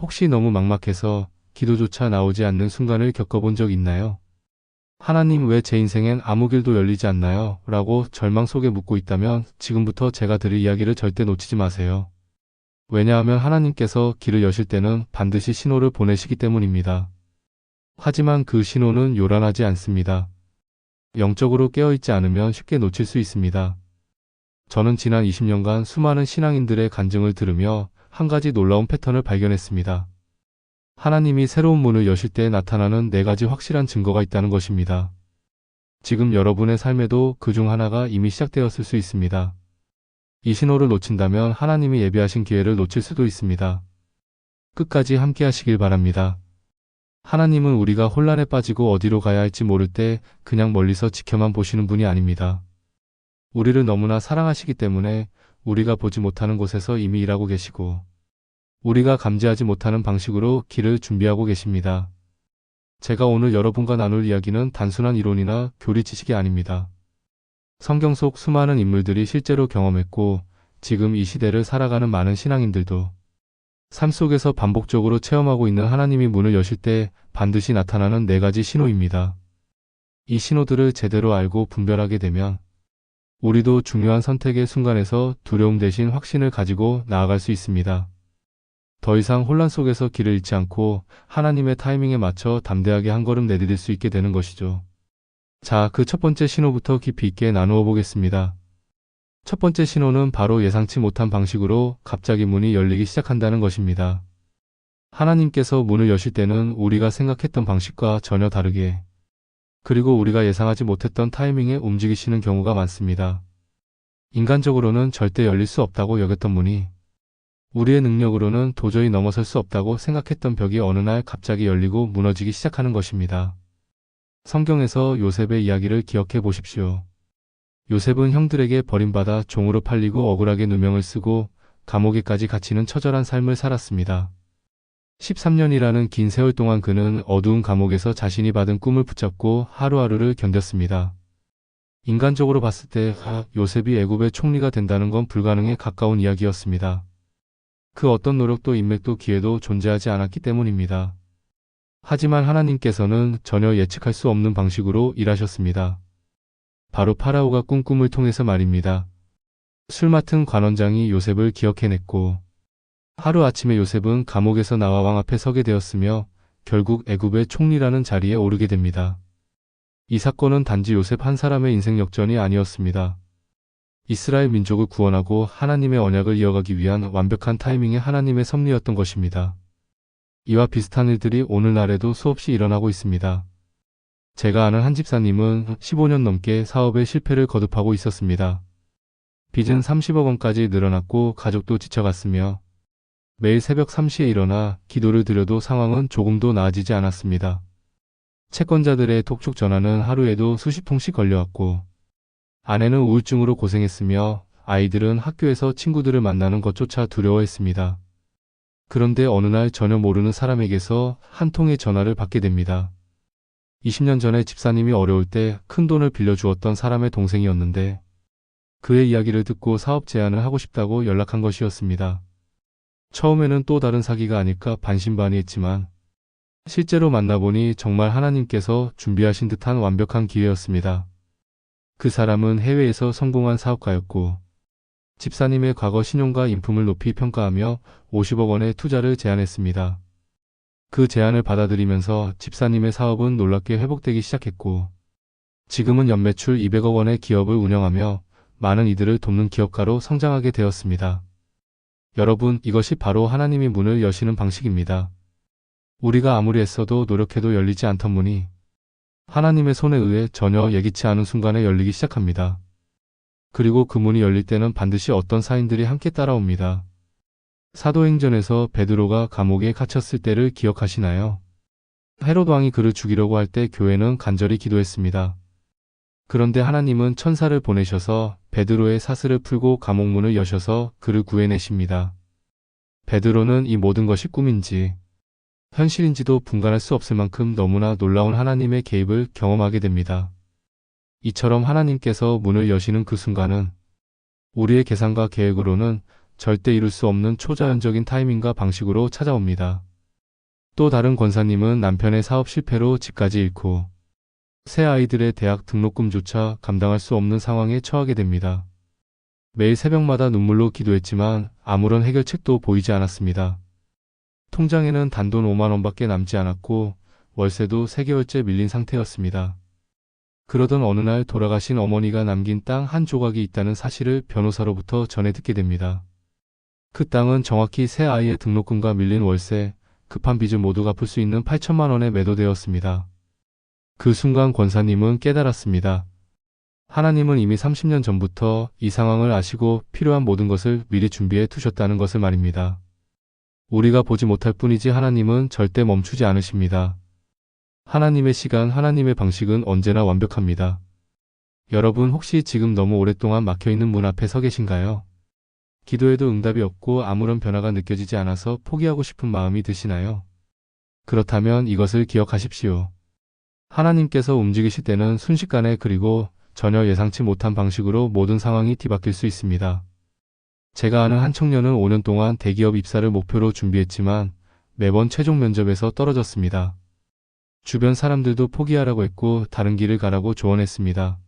혹시 너무 막막해서 기도조차 나오지 않는 순간을 겪어본 적 있나요? 하나님, 왜 제 인생엔 아무 길도 열리지 않나요? 라고 절망 속에 묻고 있다면 지금부터 제가 드릴 이야기를 절대 놓치지 마세요. 왜냐하면 하나님께서 길을 여실 때는 반드시 신호를 보내시기 때문입니다. 하지만 그 신호는 요란하지 않습니다. 영적으로 깨어있지 않으면 쉽게 놓칠 수 있습니다. 저는 지난 20년간 수많은 신앙인들의 간증을 들으며 한 가지 놀라운 패턴을 발견했습니다. 하나님이 새로운 문을 여실 때 나타나는 4가지 확실한 증거가 있다는 것입니다. 지금 여러분의 삶에도 그 중 하나가 이미 시작되었을 수 있습니다. 이 신호를 놓친다면 하나님이 예비하신 기회를 놓칠 수도 있습니다. 끝까지 함께 하시길 바랍니다. 하나님은 우리가 혼란에 빠지고 어디로 가야 할지 모를 때 그냥 멀리서 지켜만 보시는 분이 아닙니다. 우리를 너무나 사랑하시기 때문에 우리가 보지 못하는 곳에서 이미 일하고 계시고 우리가 감지하지 못하는 방식으로 길을 준비하고 계십니다. 제가 오늘 여러분과 나눌 이야기는 단순한 이론이나 교리 지식이 아닙니다. 성경 속 수많은 인물들이 실제로 경험했고 지금 이 시대를 살아가는 많은 신앙인들도 삶 속에서 반복적으로 체험하고 있는 하나님이 문을 여실 때 반드시 나타나는 4가지 신호입니다. 이 신호들을 제대로 알고 분별하게 되면 우리도 중요한 선택의 순간에서 두려움 대신 확신을 가지고 나아갈 수 있습니다. 더 이상 혼란 속에서 길을 잃지 않고 하나님의 타이밍에 맞춰 담대하게 한 걸음 내디딜 수 있게 되는 것이죠. 자, 그 첫 번째 신호부터 깊이 있게 나누어 보겠습니다. 첫 번째 신호는 바로 예상치 못한 방식으로 갑자기 문이 열리기 시작한다는 것입니다. 하나님께서 문을 여실 때는 우리가 생각했던 방식과 전혀 다르게 그리고 우리가 예상하지 못했던 타이밍에 움직이시는 경우가 많습니다. 인간적으로는 절대 열릴 수 없다고 여겼던 문이 우리의 능력으로는 도저히 넘어설 수 없다고 생각했던 벽이 어느 날 갑자기 열리고 무너지기 시작하는 것입니다. 성경에서 요셉의 이야기를 기억해 보십시오. 요셉은 형들에게 버림받아 종으로 팔리고 억울하게 누명을 쓰고 감옥에까지 갇히는 처절한 삶을 살았습니다. 13년이라는 긴 세월 동안 그는 어두운 감옥에서 자신이 받은 꿈을 붙잡고 하루하루를 견뎠습니다. 인간적으로 봤을 때 요셉이 애굽의 총리가 된다는 건 불가능에 가까운 이야기였습니다. 그 어떤 노력도 인맥도 기회도 존재하지 않았기 때문입니다. 하지만 하나님께서는 전혀 예측할 수 없는 방식으로 일하셨습니다. 바로 파라오가 꾼 꿈을 통해서 말입니다. 술 맡은 관원장이 요셉을 기억해냈고 하루아침에 요셉은 감옥에서 나와 왕 앞에 서게 되었으며 결국 애굽의 총리라는 자리에 오르게 됩니다. 이 사건은 단지 요셉 한 사람의 인생 역전이 아니었습니다. 이스라엘 민족을 구원하고 하나님의 언약을 이어가기 위한 완벽한 타이밍의 하나님의 섭리였던 것입니다. 이와 비슷한 일들이 오늘날에도 수없이 일어나고 있습니다. 제가 아는 한 집사님은 15년 넘게 사업에 실패를 거듭하고 있었습니다. 빚은 30억 원까지 늘어났고 가족도 지쳐갔으며 매일 새벽 3시에 일어나 기도를 드려도 상황은 조금도 나아지지 않았습니다. 채권자들의 독촉 전화는 하루에도 수십 통씩 걸려왔고 아내는 우울증으로 고생했으며 아이들은 학교에서 친구들을 만나는 것조차 두려워했습니다. 그런데 어느 날 전혀 모르는 사람에게서 한 통의 전화를 받게 됩니다. 20년 전에 집사님이 어려울 때 큰 돈을 빌려주었던 사람의 동생이었는데 그의 이야기를 듣고 사업 제안을 하고 싶다고 연락한 것이었습니다. 처음에는 또 다른 사기가 아닐까 반신반의했지만 실제로 만나보니 정말 하나님께서 준비하신 듯한 완벽한 기회였습니다. 그 사람은 해외에서 성공한 사업가였고 집사님의 과거 신용과 인품을 높이 평가하며 50억 원의 투자를 제안했습니다. 그 제안을 받아들이면서 집사님의 사업은 놀랍게 회복되기 시작했고 지금은 연매출 200억 원의 기업을 운영하며 많은 이들을 돕는 기업가로 성장하게 되었습니다. 여러분, 이것이 바로 하나님이 문을 여시는 방식입니다. 우리가 아무리 애써도 노력해도 열리지 않던 문이 하나님의 손에 의해 전혀 예기치 않은 순간에 열리기 시작합니다. 그리고 그 문이 열릴 때는 반드시 어떤 사인들이 함께 따라옵니다. 사도행전에서 베드로가 감옥에 갇혔을 때를 기억하시나요? 헤롯 왕이 그를 죽이려고 할 때 교회는 간절히 기도했습니다. 그런데 하나님은 천사를 보내셔서 베드로의 사슬을 풀고 감옥문을 여셔서 그를 구해내십니다. 베드로는 이 모든 것이 꿈인지 현실인지도 분간할 수 없을 만큼 너무나 놀라운 하나님의 개입을 경험하게 됩니다. 이처럼 하나님께서 문을 여시는 그 순간은 우리의 계산과 계획으로는 절대 이룰 수 없는 초자연적인 타이밍과 방식으로 찾아옵니다. 또 다른 권사님은 남편의 사업 실패로 집까지 잃고 새 아이들의 대학 등록금조차 감당할 수 없는 상황에 처하게 됩니다. 매일 새벽마다 눈물로 기도했지만 아무런 해결책도 보이지 않았습니다. 통장에는 단돈 5만 원밖에 남지 않았고 월세도 3개월째 밀린 상태였습니다. 그러던 어느 날 돌아가신 어머니가 남긴 땅 한 조각이 있다는 사실을 변호사로부터 전해 듣게 됩니다. 그 땅은 정확히 새 아이의 등록금과 밀린 월세, 급한 빚을 모두 갚을 수 있는 8천만 원에 매도되었습니다. 그 순간 권사님은 깨달았습니다. 하나님은 이미 30년 전부터 이 상황을 아시고 필요한 모든 것을 미리 준비해 두셨다는 것을 말입니다. 우리가 보지 못할 뿐이지 하나님은 절대 멈추지 않으십니다. 하나님의 시간, 하나님의 방식은 언제나 완벽합니다. 여러분 혹시 지금 너무 오랫동안 막혀있는 문 앞에 서 계신가요? 기도해도 응답이 없고 아무런 변화가 느껴지지 않아서 포기하고 싶은 마음이 드시나요? 그렇다면 이것을 기억하십시오. 하나님께서 움직이실 때는 순식간에 그리고 전혀 예상치 못한 방식으로 모든 상황이 뒤바뀔 수 있습니다. 제가 아는 한 청년은 5년 동안 대기업 입사를 목표로 준비했지만 매번 최종 면접에서 떨어졌습니다. 주변 사람들도 포기하라고 했고 다른 길을 가라고 조언했습니다.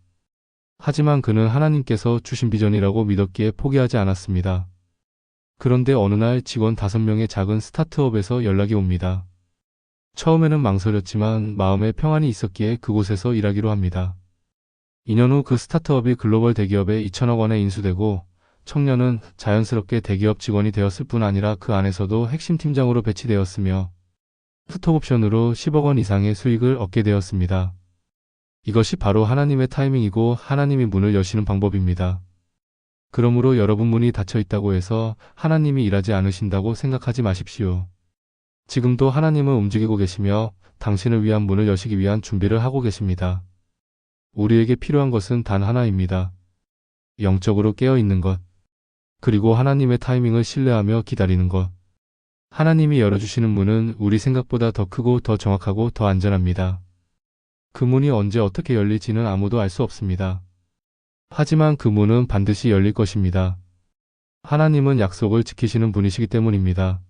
하지만 그는 하나님께서 주신 비전이라고 믿었기에 포기하지 않았습니다. 그런데 어느 날 직원 5명의 작은 스타트업에서 연락이 옵니다. 처음에는 망설였지만 마음에 평안이 있었기에 그곳에서 일하기로 합니다. 2년 후 그 스타트업이 글로벌 대기업에 2천억 원에 인수되고 청년은 자연스럽게 대기업 직원이 되었을 뿐 아니라 그 안에서도 핵심 팀장으로 배치되었으며 스톡옵션으로 10억 원 이상의 수익을 얻게 되었습니다. 이것이 바로 하나님의 타이밍이고 하나님이 문을 여시는 방법입니다. 그러므로 여러분 문이 닫혀 있다고 해서 하나님이 일하지 않으신다고 생각하지 마십시오. 지금도 하나님은 움직이고 계시며 당신을 위한 문을 여시기 위한 준비를 하고 계십니다. 우리에게 필요한 것은 단 하나입니다. 영적으로 깨어있는 것, 그리고 하나님의 타이밍을 신뢰하며 기다리는 것. 하나님이 열어주시는 문은 우리 생각보다 더 크고 더 정확하고 더 안전합니다. 그 문이 언제 어떻게 열릴지는 아무도 알 수 없습니다. 하지만 그 문은 반드시 열릴 것입니다. 하나님은 약속을 지키시는 분이시기 때문입니다.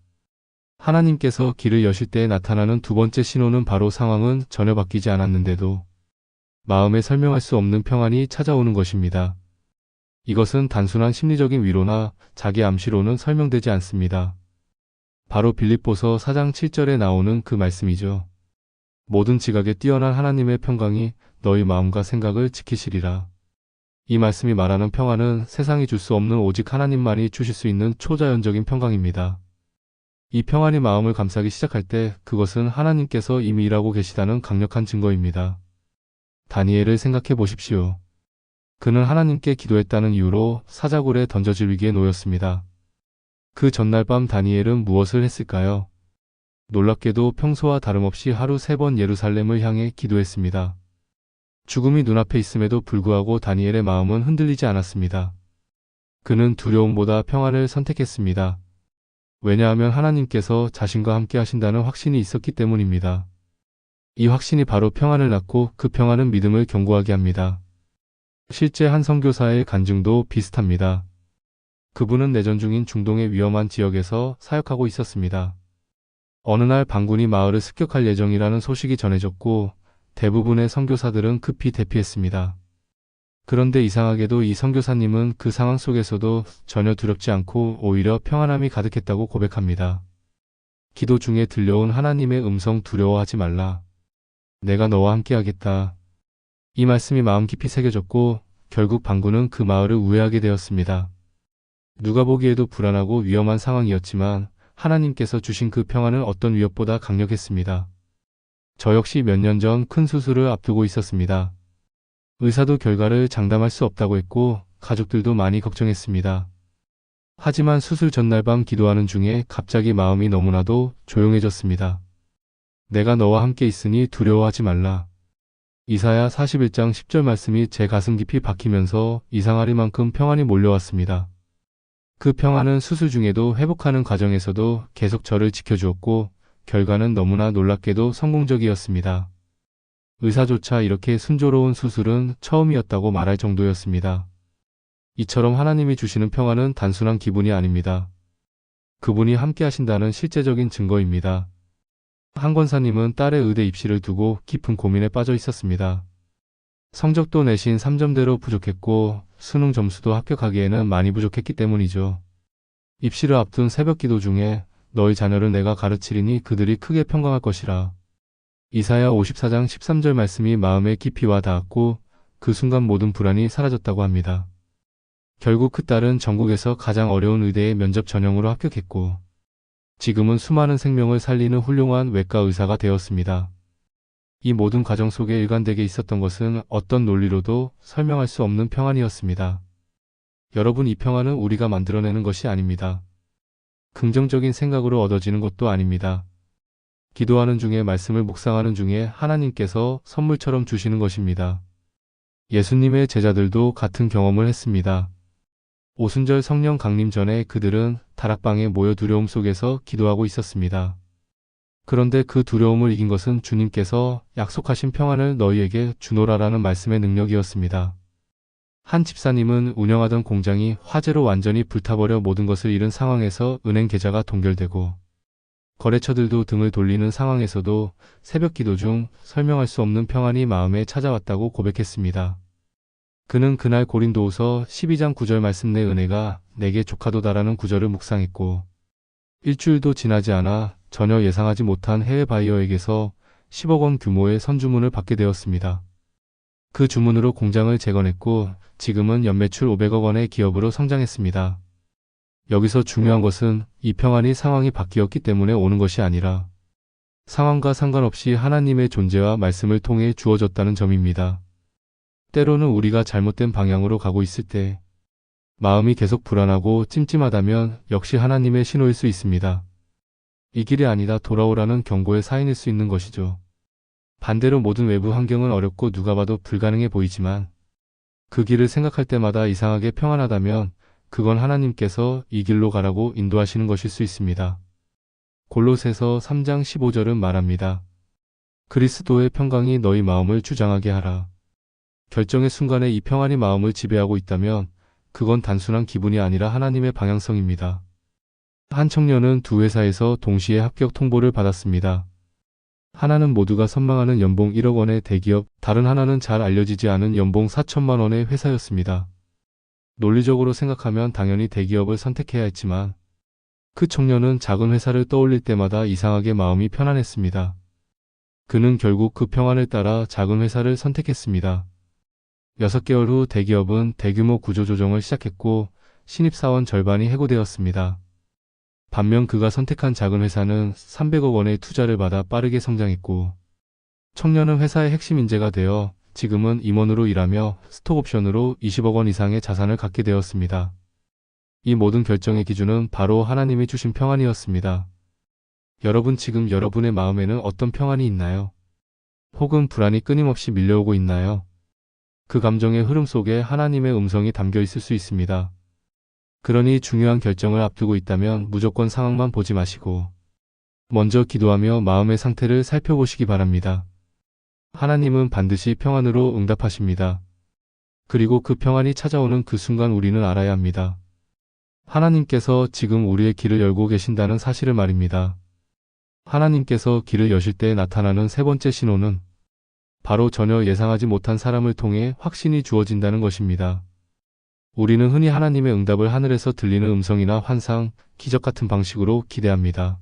하나님께서 길을 여실 때 나타나는 두 번째 신호는 바로 상황은 전혀 바뀌지 않았는데도 마음에 설명할 수 없는 평안이 찾아오는 것입니다. 이것은 단순한 심리적인 위로나 자기 암시로는 설명되지 않습니다. 바로 빌립보서 4장 7절에 나오는 그 말씀이죠. 모든 지각에 뛰어난 하나님의 평강이 너희 마음과 생각을 지키시리라. 이 말씀이 말하는 평안은 세상이 줄 수 없는 오직 하나님만이 주실 수 있는 초자연적인 평강입니다. 이 평안이 마음을 감싸기 시작할 때 그것은 하나님께서 이미 일하고 계시다는 강력한 증거입니다. 다니엘을 생각해 보십시오. 그는 하나님께 기도했다는 이유로 사자굴에 던져질 위기에 놓였습니다. 그 전날 밤 다니엘은 무엇을 했을까요? 놀랍게도 평소와 다름없이 하루 3번 예루살렘을 향해 기도했습니다. 죽음이 눈앞에 있음에도 불구하고 다니엘의 마음은 흔들리지 않았습니다. 그는 두려움보다 평안을 선택했습니다. 왜냐하면 하나님께서 자신과 함께 하신다는 확신이 있었기 때문입니다. 이 확신이 바로 평안을 낳고 그 평안은 믿음을 견고하게 합니다. 실제 한 선교사의 간증도 비슷합니다. 그분은 내전 중인 중동의 위험한 지역에서 사역하고 있었습니다. 어느 날 반군이 마을을 습격할 예정이라는 소식이 전해졌고 대부분의 선교사들은 급히 대피했습니다. 그런데 이상하게도 이 선교사님은 그 상황 속에서도 전혀 두렵지 않고 오히려 평안함이 가득했다고 고백합니다. 기도 중에 들려온 하나님의 음성 두려워하지 말라. 내가 너와 함께 하겠다. 이 말씀이 마음 깊이 새겨졌고 결국 반군은 그 마을을 우회하게 되었습니다. 누가 보기에도 불안하고 위험한 상황이었지만 하나님께서 주신 그 평안은 어떤 위협보다 강력했습니다. 저 역시 몇 년 전 큰 수술을 앞두고 있었습니다. 의사도 결과를 장담할 수 없다고 했고 가족들도 많이 걱정했습니다. 하지만 수술 전날 밤 기도하는 중에 갑자기 마음이 너무나도 조용해졌습니다. 내가 너와 함께 있으니 두려워하지 말라. 이사야 41장 10절 말씀이 제 가슴 깊이 박히면서 이상하리만큼 평안이 몰려왔습니다. 그 평안은 수술 중에도 회복하는 과정에서도 계속 저를 지켜주었고 결과는 너무나 놀랍게도 성공적이었습니다. 의사조차 이렇게 순조로운 수술은 처음이었다고 말할 정도였습니다. 이처럼 하나님이 주시는 평안은 단순한 기분이 아닙니다. 그분이 함께 하신다는 실제적인 증거입니다. 한 권사님은 딸의 의대 입시를 두고 깊은 고민에 빠져 있었습니다. 성적도 내신 3점대로 부족했고 수능 점수도 합격하기에는 많이 부족했기 때문이죠. 입시를 앞둔 새벽 기도 중에 너희 자녀를 내가 가르치리니 그들이 크게 평강할 것이라. 이사야 54장 13절 말씀이 마음에 깊이 와 닿았고 그 순간 모든 불안이 사라졌다고 합니다. 결국 그 딸은 전국에서 가장 어려운 의대에 면접 전형으로 합격했고 지금은 수많은 생명을 살리는 훌륭한 외과 의사가 되었습니다. 이 모든 과정 속에 일관되게 있었던 것은 어떤 논리로도 설명할 수 없는 평안이었습니다. 여러분, 이 평안은 우리가 만들어내는 것이 아닙니다. 긍정적인 생각으로 얻어지는 것도 아닙니다. 기도하는 중에 말씀을 묵상하는 중에 하나님께서 선물처럼 주시는 것입니다. 예수님의 제자들도 같은 경험을 했습니다. 오순절 성령 강림 전에 그들은 다락방에 모여 두려움 속에서 기도하고 있었습니다. 그런데 그 두려움을 이긴 것은 주님께서 약속하신 평안을 너희에게 주노라라는 말씀의 능력이었습니다. 한 집사님은 운영하던 공장이 화재로 완전히 불타버려 모든 것을 잃은 상황에서 은행 계좌가 동결되고 거래처들도 등을 돌리는 상황에서도 새벽 기도 중 설명할 수 없는 평안이 마음에 찾아왔다고 고백했습니다. 그는 그날 고린도후서 12장 9절 말씀 내 은혜가 내게 족하도다라는 구절을 묵상했고 일주일도 지나지 않아 전혀 예상하지 못한 해외 바이어에게서 10억 원 규모의 선주문을 받게 되었습니다. 그 주문으로 공장을 재건했고 지금은 연매출 500억 원의 기업으로 성장했습니다. 여기서 중요한 것은 이 평안이 상황이 바뀌었기 때문에 오는 것이 아니라 상황과 상관없이 하나님의 존재와 말씀을 통해 주어졌다는 점입니다. 때로는 우리가 잘못된 방향으로 가고 있을 때 마음이 계속 불안하고 찜찜하다면 역시 하나님의 신호일 수 있습니다. 이 길이 아니다 돌아오라는 경고의 사인일 수 있는 것이죠. 반대로 모든 외부 환경은 어렵고 누가 봐도 불가능해 보이지만 그 길을 생각할 때마다 이상하게 평안하다면 그건 하나님께서 이 길로 가라고 인도하시는 것일 수 있습니다. 골로새서 3장 15절은 말합니다. 그리스도의 평강이 너희 마음을 주장하게 하라. 결정의 순간에 이 평안이 마음을 지배하고 있다면 그건 단순한 기분이 아니라 하나님의 방향성입니다. 한 청년은 두 회사에서 동시에 합격 통보를 받았습니다. 하나는 모두가 선망하는 연봉 1억 원의 대기업, 다른 하나는 잘 알려지지 않은 연봉 4천만 원의 회사였습니다. 논리적으로 생각하면 당연히 대기업을 선택해야 했지만 그 청년은 작은 회사를 떠올릴 때마다 이상하게 마음이 편안했습니다. 그는 결국 그 평안을 따라 작은 회사를 선택했습니다. 6개월 후 대기업은 대규모 구조조정을 시작했고 신입사원 절반이 해고되었습니다. 반면 그가 선택한 작은 회사는 300억 원의 투자를 받아 빠르게 성장했고 청년은 회사의 핵심 인재가 되어 지금은 임원으로 일하며 스톡옵션으로 20억 원 이상의 자산을 갖게 되었습니다. 이 모든 결정의 기준은 바로 하나님이 주신 평안이었습니다. 여러분, 지금 여러분의 마음에는 어떤 평안이 있나요? 혹은 불안이 끊임없이 밀려오고 있나요? 그 감정의 흐름 속에 하나님의 음성이 담겨 있을 수 있습니다. 그러니 중요한 결정을 앞두고 있다면 무조건 상황만 보지 마시고 먼저 기도하며 마음의 상태를 살펴보시기 바랍니다. 하나님은 반드시 평안으로 응답하십니다. 그리고 그 평안이 찾아오는 그 순간 우리는 알아야 합니다. 하나님께서 지금 우리의 길을 열고 계신다는 사실을 말입니다. 하나님께서 길을 여실 때 나타나는 세 번째 신호는 바로 전혀 예상하지 못한 사람을 통해 확신이 주어진다는 것입니다. 우리는 흔히 하나님의 응답을 하늘에서 들리는 음성이나 환상, 기적 같은 방식으로 기대합니다.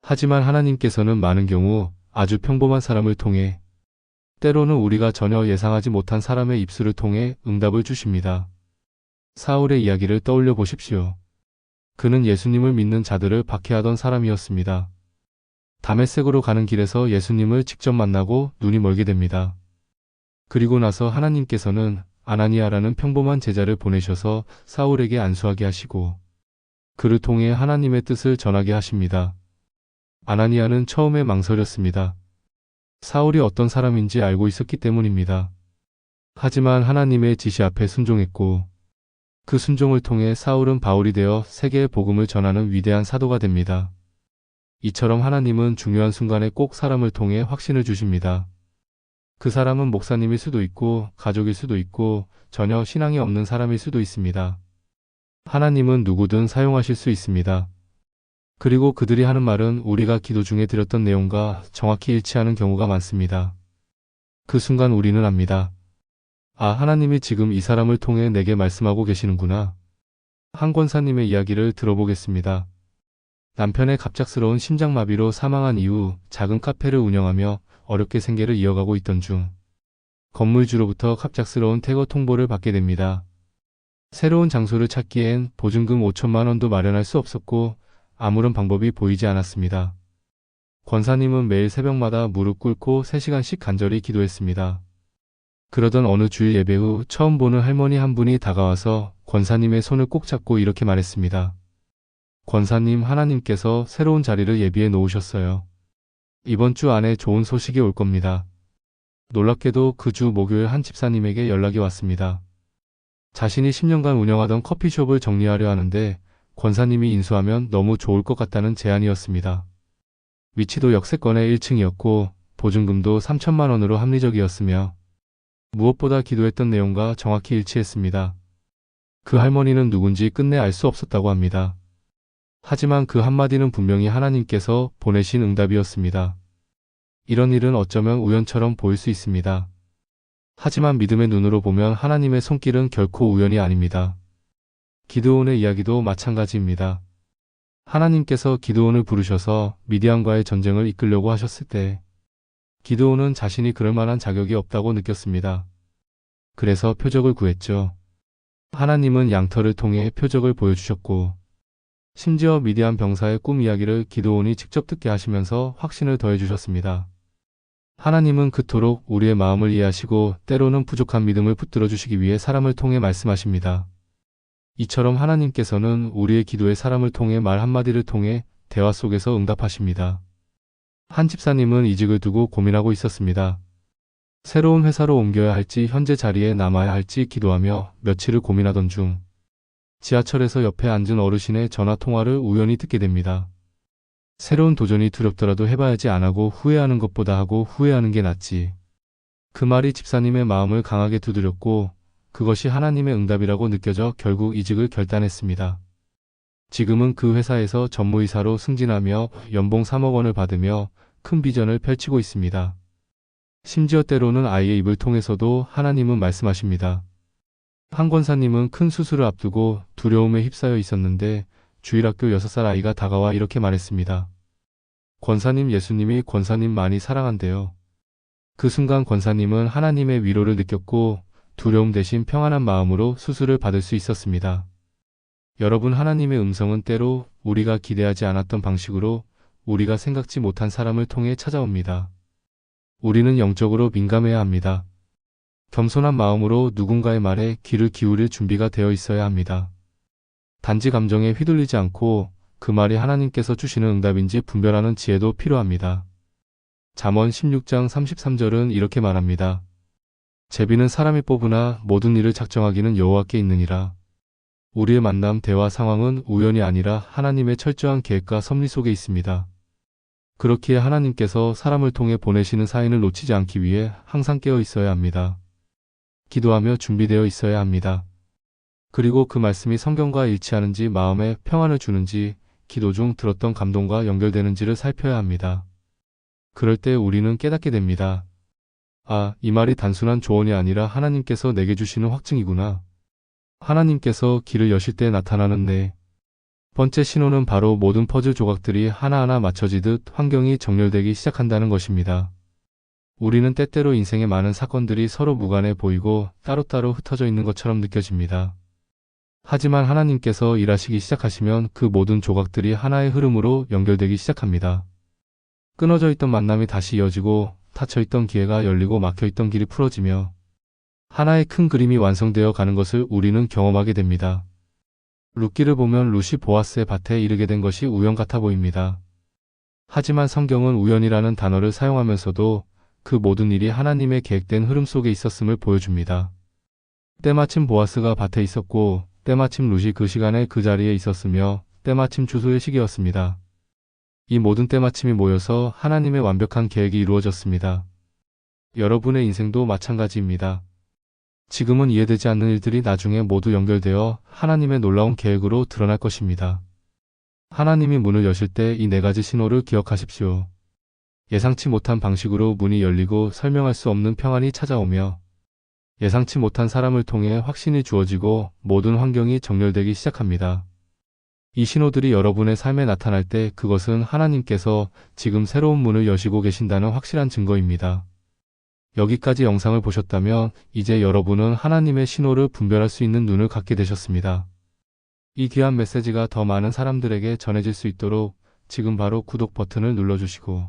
하지만 하나님께서는 많은 경우 아주 평범한 사람을 통해 때로는 우리가 전혀 예상하지 못한 사람의 입술을 통해 응답을 주십니다. 사울의 이야기를 떠올려 보십시오. 그는 예수님을 믿는 자들을 박해하던 사람이었습니다. 다메섹으로 가는 길에서 예수님을 직접 만나고 눈이 멀게 됩니다. 그리고 나서 하나님께서는 아나니아라는 평범한 제자를 보내셔서 사울에게 안수하게 하시고 그를 통해 하나님의 뜻을 전하게 하십니다. 아나니아는 처음에 망설였습니다. 사울이 어떤 사람인지 알고 있었기 때문입니다. 하지만 하나님의 지시 앞에 순종했고 그 순종을 통해 사울은 바울이 되어 세계의 복음을 전하는 위대한 사도가 됩니다. 이처럼 하나님은 중요한 순간에 꼭 사람을 통해 확신을 주십니다. 그 사람은 목사님일 수도 있고 가족일 수도 있고 전혀 신앙이 없는 사람일 수도 있습니다. 하나님은 누구든 사용하실 수 있습니다. 그리고 그들이 하는 말은 우리가 기도 중에 드렸던 내용과 정확히 일치하는 경우가 많습니다. 그 순간 우리는 압니다. 아, 하나님이 지금 이 사람을 통해 내게 말씀하고 계시는구나. 한 권사님의 이야기를 들어보겠습니다. 남편의 갑작스러운 심장마비로 사망한 이후 작은 카페를 운영하며 어렵게 생계를 이어가고 있던 중 건물주로부터 갑작스러운 퇴거 통보를 받게 됩니다. 새로운 장소를 찾기엔 보증금 5천만 원도 마련할 수 없었고 아무런 방법이 보이지 않았습니다. 권사님은 매일 새벽마다 무릎 꿇고 3시간씩 간절히 기도했습니다. 그러던 어느 주일 예배 후 처음 보는 할머니 한 분이 다가와서 권사님의 손을 꼭 잡고 이렇게 말했습니다. 권사님, 하나님께서 새로운 자리를 예비해 놓으셨어요. 이번 주 안에 좋은 소식이 올 겁니다. 놀랍게도 그 주 목요일 한 집사님에게 연락이 왔습니다. 자신이 10년간 운영하던 커피숍을 정리하려 하는데 권사님이 인수하면 너무 좋을 것 같다는 제안이었습니다. 위치도 역세권의 1층이었고 보증금도 3천만 원으로 합리적이었으며 무엇보다 기도했던 내용과 정확히 일치했습니다. 그 할머니는 누군지 끝내 알 수 없었다고 합니다. 하지만 그 한마디는 분명히 하나님께서 보내신 응답이었습니다. 이런 일은 어쩌면 우연처럼 보일 수 있습니다. 하지만 믿음의 눈으로 보면 하나님의 손길은 결코 우연이 아닙니다. 기드온의 이야기도 마찬가지입니다. 하나님께서 기드온을 부르셔서 미디안과의 전쟁을 이끌려고 하셨을 때 기드온은 자신이 그럴 만한 자격이 없다고 느꼈습니다. 그래서 표적을 구했죠. 하나님은 양털을 통해 표적을 보여주셨고 심지어 미디안 병사의 꿈 이야기를 기드온이 직접 듣게 하시면서 확신을 더해주셨습니다. 하나님은 그토록 우리의 마음을 이해하시고 때로는 부족한 믿음을 붙들어 주시기 위해 사람을 통해 말씀하십니다. 이처럼 하나님께서는 우리의 기도에 사람을 통해 말 한마디를 통해 대화 속에서 응답하십니다. 한 집사님은 이직을 두고 고민하고 있었습니다. 새로운 회사로 옮겨야 할지 현재 자리에 남아야 할지 기도하며 며칠을 고민하던 중 지하철에서 옆에 앉은 어르신의 전화 통화를 우연히 듣게 됩니다. 새로운 도전이 두렵더라도 해봐야지 안 하고 후회하는 것보다 하고 후회하는 게 낫지. 그 말이 집사님의 마음을 강하게 두드렸고 그것이 하나님의 응답이라고 느껴져 결국 이직을 결단했습니다. 지금은 그 회사에서 전무이사로 승진하며 연봉 3억 원을 받으며 큰 비전을 펼치고 있습니다. 심지어 때로는 아이의 입을 통해서도 하나님은 말씀하십니다. 한 권사님은 큰 수술을 앞두고 두려움에 휩싸여 있었는데 주일학교 6살 아이가 다가와 이렇게 말했습니다. 권사님, 예수님이 권사님 많이 사랑한대요. 그 순간 권사님은 하나님의 위로를 느꼈고 두려움 대신 평안한 마음으로 수술을 받을 수 있었습니다. 여러분, 하나님의 음성은 때로 우리가 기대하지 않았던 방식으로 우리가 생각지 못한 사람을 통해 찾아옵니다. 우리는 영적으로 민감해야 합니다. 겸손한 마음으로 누군가의 말에 귀를 기울일 준비가 되어 있어야 합니다. 단지 감정에 휘둘리지 않고 그 말이 하나님께서 주시는 응답인지 분별하는 지혜도 필요합니다. 잠언 16장 33절은 이렇게 말합니다. 제비는 사람이 뽑으나 모든 일을 작정하기는 여호와께 있느니라. 우리의 만남, 대화 상황은 우연이 아니라 하나님의 철저한 계획과 섭리 속에 있습니다. 그렇기에 하나님께서 사람을 통해 보내시는 사인을 놓치지 않기 위해 항상 깨어 있어야 합니다. 기도하며 준비되어 있어야 합니다. 그리고 그 말씀이 성경과 일치하는지, 마음에 평안을 주는지, 기도 중 들었던 감동과 연결되는지를 살펴야 합니다. 그럴 때 우리는 깨닫게 됩니다. 아, 이 말이 단순한 조언이 아니라 하나님께서 내게 주시는 확증이구나. 하나님께서 길을 여실 때 나타나는 네 번째 신호는 바로 모든 퍼즐 조각들이 하나하나 맞춰지듯 환경이 정렬되기 시작한다는 것입니다. 우리는 때때로 인생의 많은 사건들이 서로 무관해 보이고 따로따로 흩어져 있는 것처럼 느껴집니다. 하지만 하나님께서 일하시기 시작하시면 그 모든 조각들이 하나의 흐름으로 연결되기 시작합니다. 끊어져 있던 만남이 다시 이어지고 닫혀있던 기회가 열리고 막혀있던 길이 풀어지며 하나의 큰 그림이 완성되어 가는 것을 우리는 경험하게 됩니다. 룻기를 보면 룻이 보아스의 밭에 이르게 된 것이 우연 같아 보입니다. 하지만 성경은 우연이라는 단어를 사용하면서도 그 모든 일이 하나님의 계획된 흐름 속에 있었음을 보여줍니다. 때마침 보아스가 밭에 있었고 때마침 룻이 그 시간에 그 자리에 있었으며 때마침 추수의 시기였습니다. 이 모든 때마침이 모여서 하나님의 완벽한 계획이 이루어졌습니다. 여러분의 인생도 마찬가지입니다. 지금은 이해되지 않는 일들이 나중에 모두 연결되어 하나님의 놀라운 계획으로 드러날 것입니다. 하나님이 문을 여실 때 이 네 가지 신호를 기억하십시오. 예상치 못한 방식으로 문이 열리고 설명할 수 없는 평안이 찾아오며 예상치 못한 사람을 통해 확신이 주어지고 모든 환경이 정렬되기 시작합니다. 이 신호들이 여러분의 삶에 나타날 때 그것은 하나님께서 지금 새로운 문을 여시고 계신다는 확실한 증거입니다. 여기까지 영상을 보셨다면 이제 여러분은 하나님의 신호를 분별할 수 있는 눈을 갖게 되셨습니다. 이 귀한 메시지가 더 많은 사람들에게 전해질 수 있도록 지금 바로 구독 버튼을 눌러주시고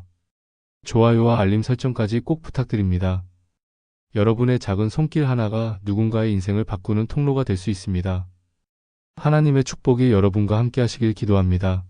좋아요와 알림 설정까지 꼭 부탁드립니다. 여러분의 작은 손길 하나가 누군가의 인생을 바꾸는 통로가 될 수 있습니다. 하나님의 축복이 여러분과 함께 하시길 기도합니다.